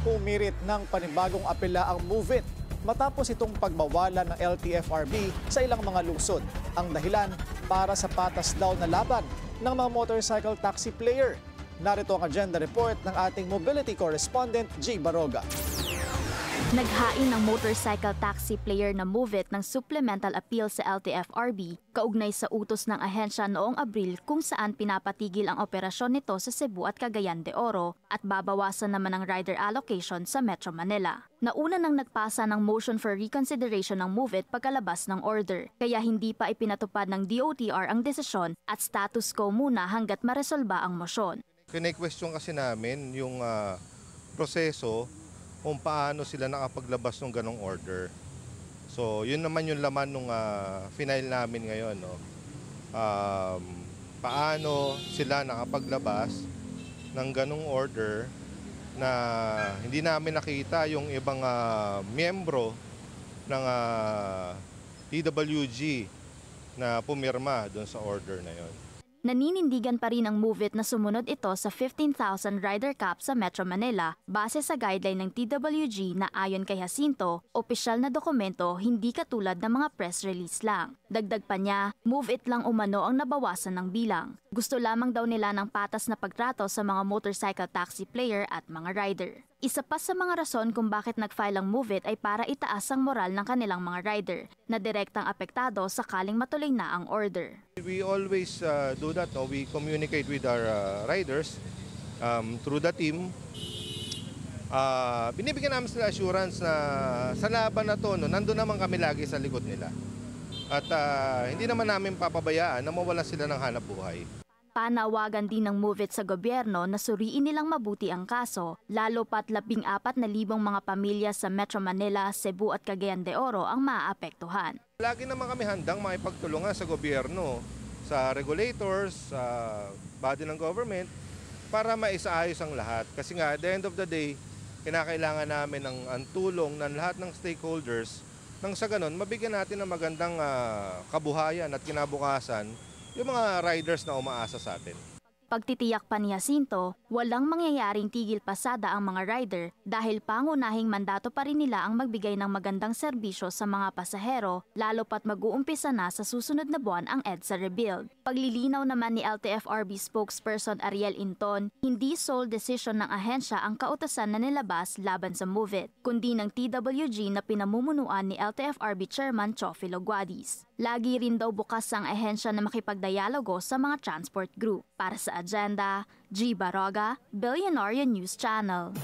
Umirit ng panibagong apela ang Move It matapos itong pagbawalan ng LTFRB sa ilang mga lungsod. Ang dahilan para sa patas daw na laban ng mga motorcycle taxi player. Narito ang agenda report ng ating mobility correspondent G. Baroga. Naghain ng motorcycle taxi player na Move It ng supplemental appeal sa LTFRB kaugnay sa utos ng ahensya noong Abril kung saan pinapatigil ang operasyon nito sa Cebu at Cagayan de Oro at babawasan naman ang rider allocation sa Metro Manila. Nauna nang nagpasa ng motion for reconsideration ng Move It pagkalabas ng order, kaya hindi pa ipinatupad ng DOTR ang desisyon at status quo muna hanggat maresolba ang motion. Kine-question kasi namin yung proseso kung paano sila nakapaglabas ng ganong order. So, yun naman yung laman ng final namin ngayon. No? Paano sila nakapaglabas ng ganong order na hindi namin nakita yung ibang miyembro ng DWG na pumirma doon sa order na yon. Naninindigan pa rin ang Move It na sumunod ito sa 15,000 rider cap sa Metro Manila base sa guideline ng TWG na ayon kay Jacinto, opisyal na dokumento hindi katulad ng mga press release lang. Dagdag pa niya, Move It lang umano ang nabawasan ng bilang. Gusto lamang daw nila ng patas na pagtrato sa mga motorcycle taxi player at mga rider. Isa pa sa mga rason kung bakit nag-file ang Move It ay para itaas ang moral ng kanilang mga rider na direktang apektado sakaling matuloy na ang order. We always do that. No? We communicate with our riders through the team. Binibigyan namin sila assurance na sa laban na to, no, nandun naman kami lagi sa likod nila. At hindi naman namin papabayaan na mawala sila ng hanap buhay. Panawagan din ng Move It sa gobyerno na suriin nilang mabuti ang kaso, lalo pat 14,000 mga pamilya sa Metro Manila, Cebu at Cagayan de Oro ang maaapektuhan. Lagi naman kami handang makipagtulungan sa gobyerno, sa regulators, sa body ng government para maisaayos ang lahat. Kasi nga, at the end of the day, kinakailangan namin ang tulong ng lahat ng stakeholders nang sa ganon, mabigyan natin ng magandang kabuhayan at kinabukasan yung mga riders na umaasa sa atin. Pagtitiyak pa ni Jacinto, walang mangyayaring tigil pasada ang mga rider dahil pangunahing mandato pa rin nila ang magbigay ng magandang serbisyo sa mga pasahero, lalo pat mag-uumpisa na sa susunod na buwan ang EDSA rebuild. Paglilinaw naman ni LTFRB spokesperson Ariel Inton, hindi sole decision ng ahensya ang kautusan na nilabas laban sa Move It, kundi ng TWG na pinamumunuan ni LTFRB Chairman Chofilo Guadis. Lagi rin daw bukas ang ahensya na makipagdialogo sa mga transport group. Para sa agenda, G. Baroga, Billionaire News Channel.